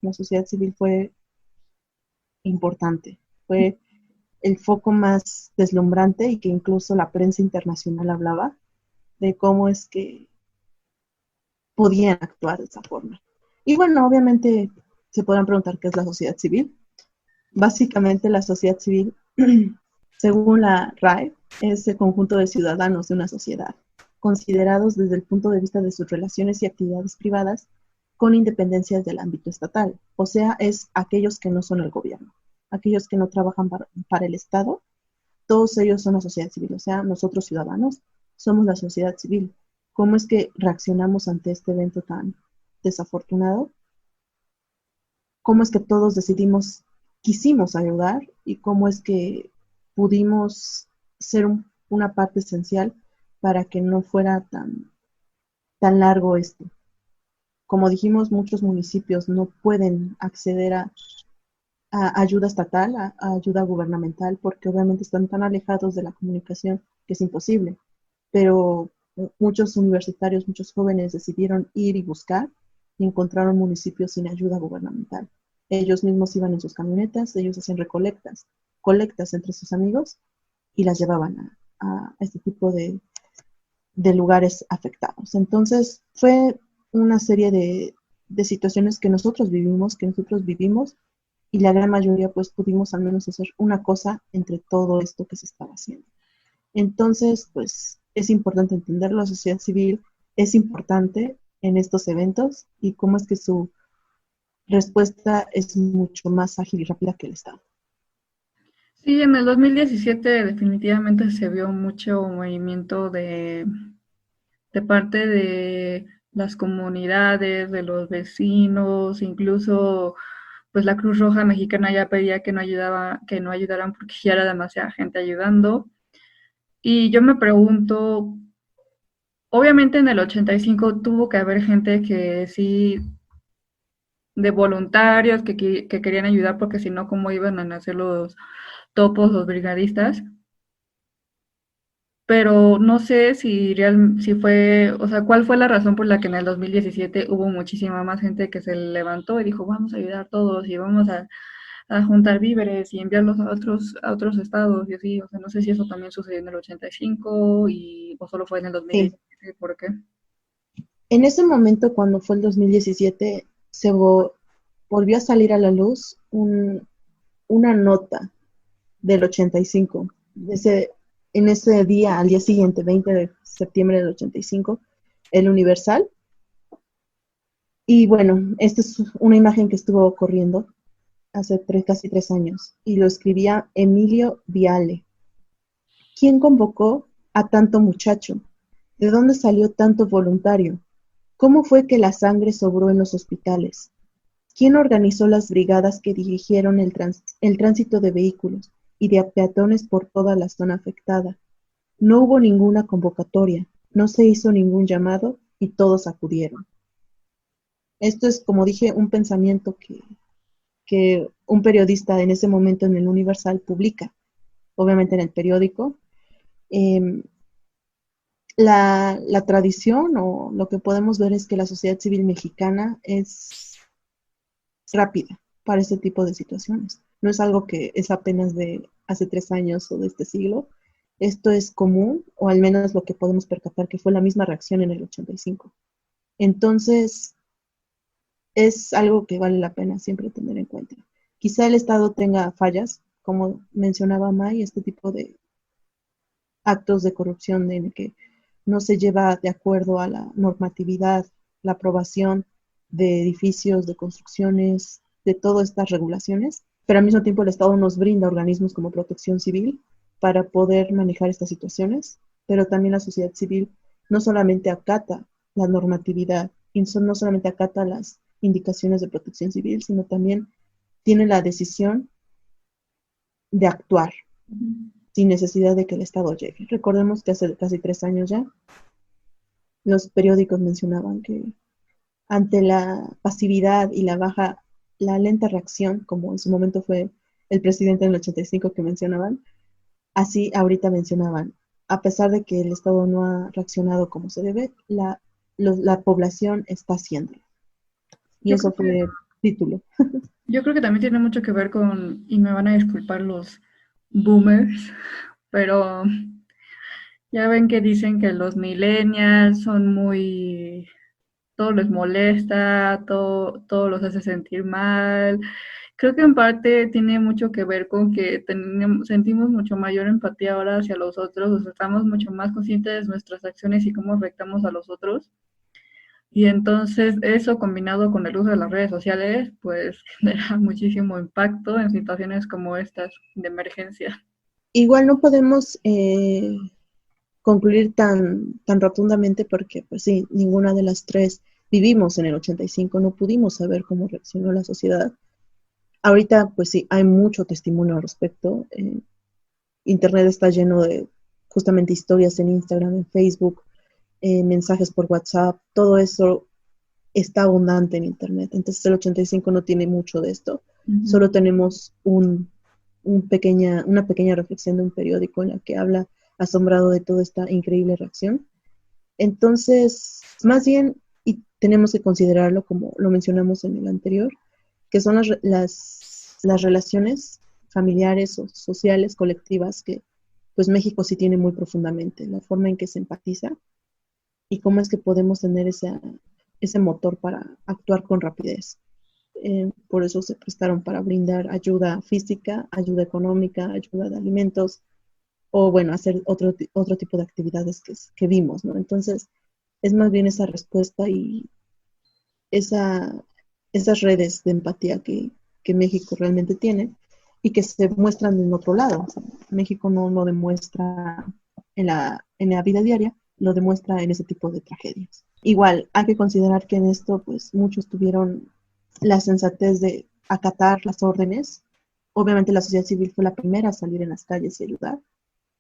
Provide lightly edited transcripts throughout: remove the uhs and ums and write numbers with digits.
La sociedad civil fue importante, fue el foco más deslumbrante y que incluso la prensa internacional hablaba de cómo es que podían actuar de esa forma. Y bueno, obviamente se podrán preguntar qué es la sociedad civil. Básicamente la sociedad civil, según la RAE, es el conjunto de ciudadanos de una sociedad, considerados desde el punto de vista de sus relaciones y actividades privadas con independencias del ámbito estatal. O sea, es aquellos que no son el gobierno, aquellos que no trabajan para el Estado, todos ellos son la sociedad civil. O sea, nosotros ciudadanos somos la sociedad civil. ¿Cómo es que reaccionamos ante este evento tan desafortunado? ¿Cómo es que todos decidimos, quisimos ayudar y cómo es que pudimos ser una parte esencial para que no fuera tan largo esto? Como dijimos, muchos municipios no pueden acceder a ayuda estatal, a ayuda gubernamental, porque obviamente están tan alejados de la comunicación que es imposible. Pero muchos universitarios, muchos jóvenes decidieron ir y buscar y encontraron municipios sin ayuda gubernamental. Ellos mismos iban en sus camionetas, ellos hacían colectas entre sus amigos y las llevaban a este tipo de lugares afectados. Entonces fue una serie de situaciones que nosotros vivimos y la gran mayoría pues pudimos al menos hacer una cosa entre todo esto que se estaba haciendo. Entonces, pues es importante entender la sociedad civil, es importante en estos eventos y cómo es que su respuesta es mucho más ágil y rápida que el Estado. Sí, en el 2017 definitivamente se vio mucho movimiento de parte de las comunidades, de los vecinos, incluso pues la Cruz Roja Mexicana ya pedía que no ayudaran porque ya era demasiada gente ayudando. Y yo me pregunto, obviamente en el 85 tuvo que haber gente que sí, de voluntarios que querían ayudar porque si no, ¿cómo iban a nacer los topos, los brigadistas? Pero no sé si fue, o sea, cuál fue la razón por la que en el 2017 hubo muchísima más gente que se levantó y dijo, vamos a ayudar todos y vamos a juntar víveres y enviarlos a otros estados y así, o sea, no sé si eso también sucedió en el 85 o solo fue en el Sí, 2017, ¿por qué? en ese momento, cuando fue el 2017, volvió a salir a la luz una nota del 85. En ese día, al día siguiente, 20 de septiembre del 85, el Universal. Y bueno, esta es una imagen que estuvo corriendo hace casi 3 años y lo escribía Emilio Viale. ¿Quién convocó a tanto muchacho? ¿De dónde salió tanto voluntario? ¿Cómo fue que la sangre sobró en los hospitales? ¿Quién organizó las brigadas que dirigieron el tránsito de vehículos y de peatones por toda la zona afectada? No hubo ninguna convocatoria, no se hizo ningún llamado y todos acudieron. Esto es, como dije, un pensamiento que un periodista en ese momento en el Universal publica, obviamente en el periódico. Eh, la tradición o lo que podemos ver es que la sociedad civil mexicana es rápida para este tipo de situaciones. No es algo que es apenas de hace 3 años o de este siglo. Esto es común, o al menos lo que podemos percatar que fue la misma reacción en el 85. Entonces, es algo que vale la pena siempre tener en cuenta. Quizá el Estado tenga fallas, como mencionaba May, este tipo de actos de corrupción en el que no se lleva de acuerdo a la normatividad, la aprobación de edificios, de construcciones, de todas estas regulaciones, pero al mismo tiempo el Estado nos brinda organismos como protección civil para poder manejar estas situaciones, pero también la sociedad civil no solamente acata la normatividad, y no solamente acata las indicaciones de protección civil, sino también tiene la decisión de actuar sin necesidad de que el Estado llegue. Recordemos que hace casi 3 años ya, los periódicos mencionaban que ante la pasividad y la lenta reacción, como en su momento fue el presidente en el 85 que mencionaban, así ahorita mencionaban, a pesar de que el Estado no ha reaccionado como se debe, la población está haciéndolo. Y Yo eso creo que fue. título. Yo creo que también tiene mucho que ver con, y me van a disculpar los boomers, pero ya ven que dicen que los millennials son muy, todo les molesta, todo los hace sentir mal. Creo que en parte tiene mucho que ver con que sentimos mucho mayor empatía ahora hacia los otros, o sea, estamos mucho más conscientes de nuestras acciones y cómo afectamos a los otros. Y entonces eso combinado con el uso de las redes sociales, pues genera muchísimo impacto en situaciones como estas de emergencia. Igual no podemos concluir tan rotundamente porque, pues sí, ninguna de las tres vivimos en el 85, no pudimos saber cómo reaccionó la sociedad. Ahorita, pues sí, hay mucho testimonio al respecto. Internet está lleno de justamente historias en Instagram, en Facebook, mensajes por WhatsApp, todo eso está abundante en Internet. Entonces el 85 no tiene mucho de esto. Solo tenemos una pequeña reflexión de un periódico en la que habla asombrado de toda esta increíble reacción. Entonces, más bien, y tenemos que considerarlo como lo mencionamos en el anterior, que son las relaciones familiares o sociales, colectivas, que pues México sí tiene muy profundamente, la forma en que se empatiza y cómo es que podemos tener ese motor para actuar con rapidez. Por eso se prestaron para brindar ayuda física, ayuda económica, ayuda de alimentos, o bueno, hacer otro tipo de actividades que vimos, ¿no? Entonces, es más bien esa respuesta y esa, esas redes de empatía que México realmente tiene y que se muestran en otro lado. O sea, México no lo demuestra en la vida diaria, lo demuestra en ese tipo de tragedias. Igual, hay que considerar que en esto, pues, muchos tuvieron la sensatez de acatar las órdenes. Obviamente la sociedad civil fue la primera a salir en las calles y ayudar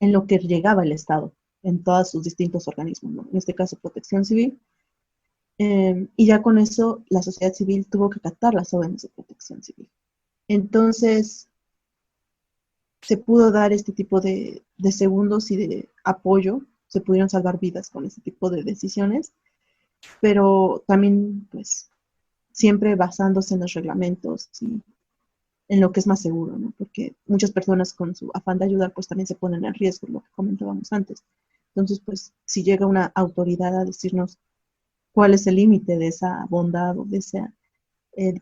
en lo que llegaba el Estado, en todos sus distintos organismos, ¿no? En este caso Protección Civil, y ya con eso la sociedad civil tuvo que acatar las órdenes de Protección Civil. Entonces se pudo dar este tipo de segundos y de apoyo, se pudieron salvar vidas con este tipo de decisiones, pero también pues siempre basándose en los reglamentos y en lo que es más seguro, ¿no? Porque muchas personas con su afán de ayudar pues también se ponen en riesgo, lo que comentábamos antes. Entonces, pues si llega una autoridad a decirnos cuál es el límite de esa bondad o de esa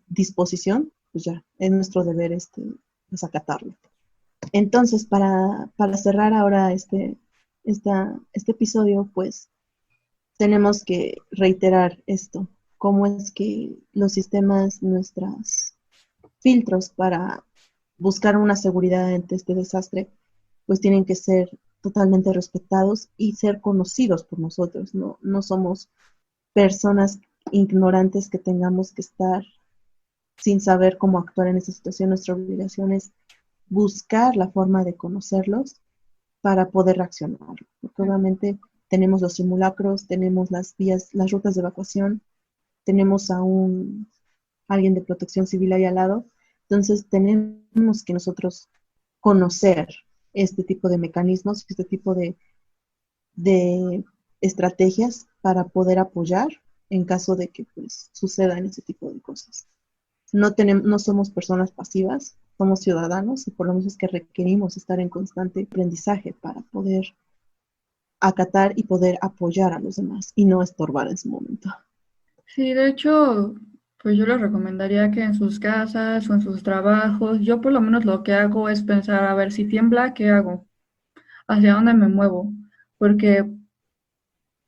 disposición, pues ya, es nuestro deber pues, acatarlo. Entonces, para cerrar ahora este episodio, pues tenemos que reiterar esto, cómo es que los sistemas, nuestros filtros para buscar una seguridad ante este desastre, pues tienen que ser totalmente respetados y ser conocidos por nosotros. No, no somos personas ignorantes que tengamos que estar sin saber cómo actuar en esta situación. Nuestra obligación es buscar la forma de conocerlos para poder reaccionar. Porque obviamente tenemos los simulacros, tenemos las vías, las rutas de evacuación, tenemos a alguien de protección civil ahí al lado. Entonces tenemos que nosotros conocer este tipo de mecanismos, este tipo de estrategias para poder apoyar en caso de que pues, sucedan ese tipo de cosas. No somos personas pasivas, somos ciudadanos y por lo menos es que requerimos estar en constante aprendizaje para poder acatar y poder apoyar a los demás y no estorbar en su momento. Sí, de hecho, pues yo les recomendaría que en sus casas o en sus trabajos, yo por lo menos lo que hago es pensar, a ver, si tiembla, ¿qué hago? ¿Hacia dónde me muevo? Porque,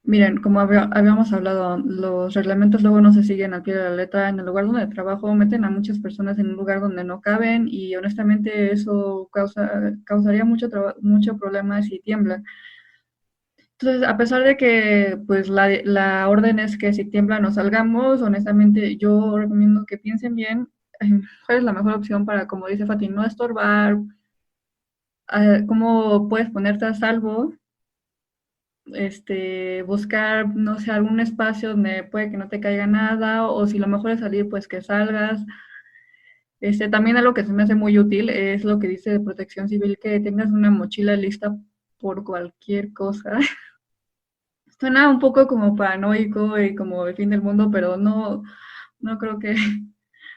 miren, como habíamos hablado, los reglamentos luego no se siguen al pie de la letra. En el lugar donde trabajo meten a muchas personas en un lugar donde no caben y honestamente eso causaría mucho problema si tiembla. Entonces, a pesar de que pues la orden es que si tiembla no salgamos, honestamente yo recomiendo que piensen bien cuál es la mejor opción para, como dice Fati, no estorbar, cómo puedes ponerte a salvo, buscar, no sé, algún espacio donde puede que no te caiga nada, o si lo mejor es salir, pues que salgas. También algo que se me hace muy útil es lo que dice de Protección Civil, que tengas una mochila lista por cualquier cosa. Suena un poco como paranoico y como el fin del mundo, pero no creo que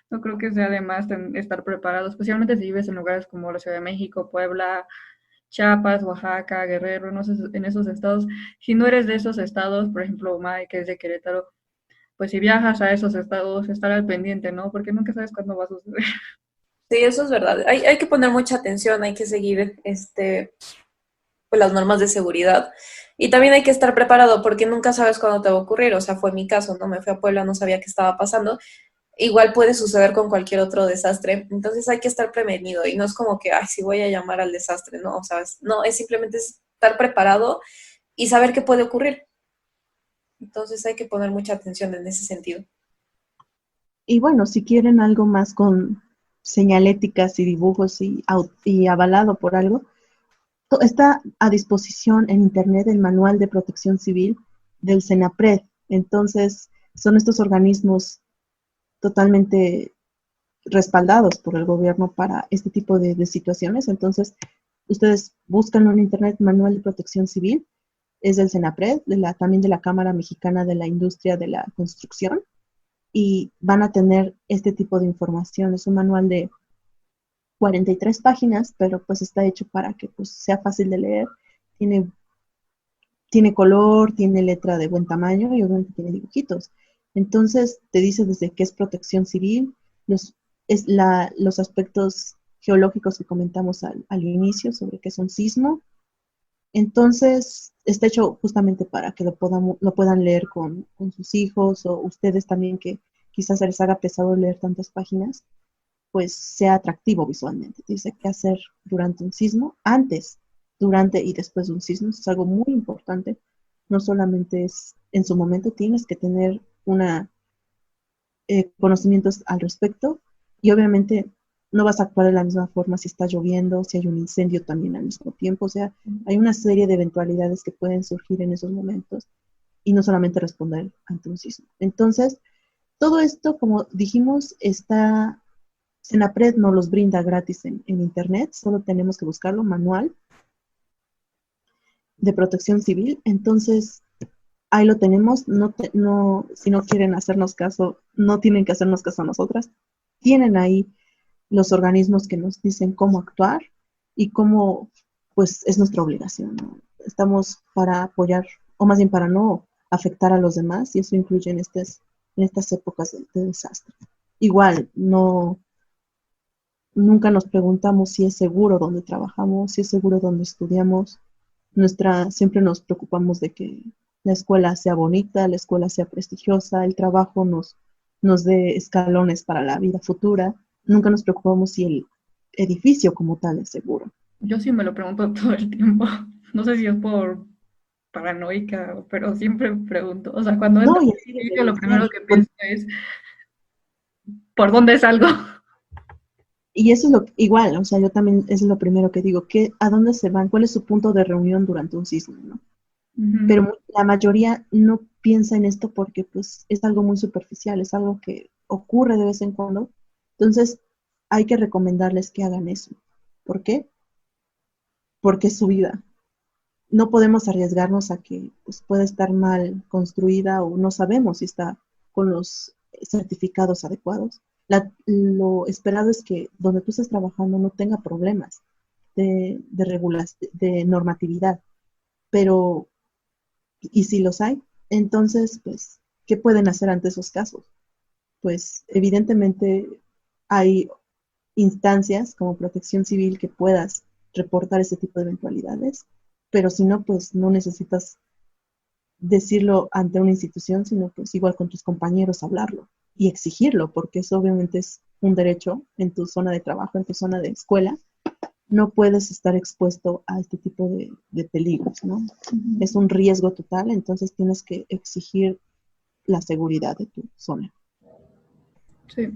No creo que sea de más estar preparado, especialmente si vives en lugares como la Ciudad de México, Puebla, Chiapas, Oaxaca, Guerrero, no sé, en esos estados. Si no eres de esos estados, por ejemplo, Mae, que es de Querétaro, pues si viajas a esos estados, estar al pendiente, ¿no? Porque nunca sabes cuándo va a suceder. Sí, eso es verdad. Hay que poner mucha atención, hay que seguir pues, las normas de seguridad. Y también hay que estar preparado porque nunca sabes cuándo te va a ocurrir. O sea, fue mi caso, ¿no? Me fui a Puebla, no sabía qué estaba pasando. Igual puede suceder con cualquier otro desastre. Entonces hay que estar prevenido y no es como que, ay, sí voy a llamar al desastre, ¿no? O sea, no, es simplemente estar preparado y saber qué puede ocurrir. Entonces hay que poner mucha atención en ese sentido. Y bueno, si quieren algo más con señaléticas y dibujos y avalado por algo, está a disposición en Internet el Manual de Protección Civil del CENAPRED. Entonces, son estos organismos totalmente respaldados por el gobierno para este tipo de situaciones. Entonces, ustedes buscan en Internet Manual de Protección Civil, es del CENAPRED, también de la Cámara Mexicana de la Industria de la Construcción, y van a tener este tipo de información. Es un manual de 43 páginas, pero pues está hecho para que pues, sea fácil de leer. Tiene, tiene color, tiene letra de buen tamaño y obviamente tiene dibujitos. Entonces te dice desde qué es protección civil, los aspectos geológicos que comentamos al inicio sobre qué es un sismo. Entonces está hecho justamente para que lo puedan leer con sus hijos o ustedes también que quizás se les haga pesado leer tantas páginas, pues sea atractivo visualmente. Dice qué hacer durante un sismo, antes, durante y después de un sismo. Eso es algo muy importante. No solamente es en su momento, tienes que tener conocimientos al respecto y obviamente no vas a actuar de la misma forma si está lloviendo, si hay un incendio también al mismo tiempo. O sea, hay una serie de eventualidades que pueden surgir en esos momentos y no solamente responder ante un sismo. Entonces, todo esto, como dijimos, Senapred nos los brinda gratis en Internet, solo tenemos que buscarlo, manual de protección civil. Entonces, ahí lo tenemos. Si no quieren hacernos caso, no tienen que hacernos caso a nosotras. Tienen ahí los organismos que nos dicen cómo actuar y cómo, pues, es nuestra obligación, ¿no? Estamos para apoyar, o más bien para no afectar a los demás, y eso incluye en estas épocas de desastre. Igual, nunca nos preguntamos si es seguro donde trabajamos, si es seguro donde estudiamos. Siempre nos preocupamos de que la escuela sea bonita, la escuela sea prestigiosa, el trabajo nos dé escalones para la vida futura. Nunca nos preocupamos si el edificio como tal es seguro. Yo sí me lo pregunto todo el tiempo. No sé si es por paranoica, pero siempre pregunto. O sea, cuando No, entro y a un así edificio, debe lo de ser. primero que pienso es ¿por dónde salgo? Y eso es igual, o sea, yo también es lo primero que digo, ¿a dónde se van? ¿Cuál es su punto de reunión durante un sismo, no? Ujú. Pero la mayoría no piensa en esto porque pues es algo muy superficial, es algo que ocurre de vez en cuando. Entonces hay que recomendarles que hagan eso. ¿Por qué? Porque es su vida. No podemos arriesgarnos a que pues, pueda estar mal construida o no sabemos si está con los certificados adecuados. Lo esperado es que donde tú estés trabajando no tenga problemas de normatividad, pero y si los hay, entonces, pues, ¿qué pueden hacer ante esos casos? Pues, evidentemente, hay instancias como Protección Civil que puedas reportar ese tipo de eventualidades, pero si no, pues no necesitas decirlo ante una institución, sino pues igual con tus compañeros hablarlo y exigirlo, porque eso obviamente es un derecho en tu zona de trabajo, en tu zona de escuela. No puedes estar expuesto a este tipo de peligros, ¿no? Es un riesgo total, entonces tienes que exigir la seguridad de tu zona. Sí.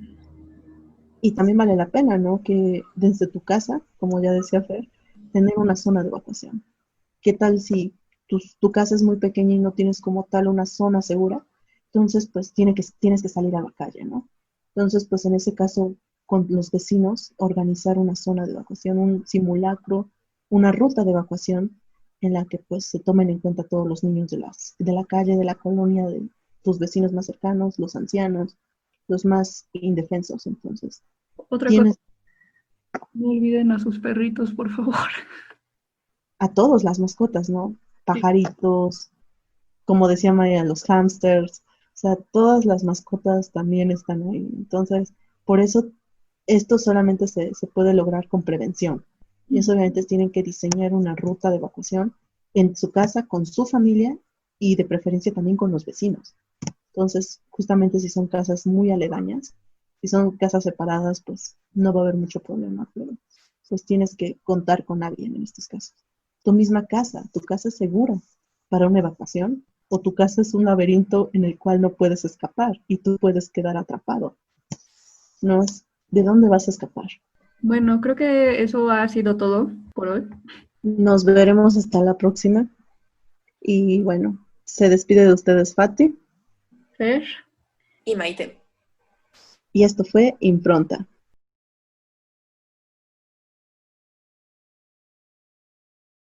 Y también vale la pena, ¿no? Que desde tu casa, como ya decía Fer, tener una zona de evacuación. ¿Qué tal si tu casa es muy pequeña y no tienes como tal una zona segura? Entonces, pues tienes que salir a la calle, ¿no? Entonces, pues en ese caso, con los vecinos, organizar una zona de evacuación, un simulacro, una ruta de evacuación en la que pues se tomen en cuenta todos los niños de la calle, de la colonia, de tus vecinos más cercanos, los ancianos, los más indefensos. Entonces, Otra tienes cosa, no olviden a sus perritos, por favor. a todos las mascotas, ¿no? Pajaritos, como decía María, los hámsters, o sea, todas las mascotas también están ahí. Entonces, por eso esto solamente se puede lograr con prevención. Y eso obviamente tienen que diseñar una ruta de evacuación en su casa, con su familia y de preferencia también con los vecinos. Entonces, justamente si son casas muy aledañas, si son casas separadas, pues no va a haber mucho problema, pero pues tienes que contar con alguien en estos casos. Tu misma casa, tu casa es segura para una evacuación, o tu casa es un laberinto en el cual no puedes escapar y tú puedes quedar atrapado. No es, ¿de dónde vas a escapar? Bueno, creo que eso ha sido todo por hoy. Nos veremos hasta la próxima. Y bueno, se despide de ustedes Fati. Fer. Y Maite. Y esto fue Impronta.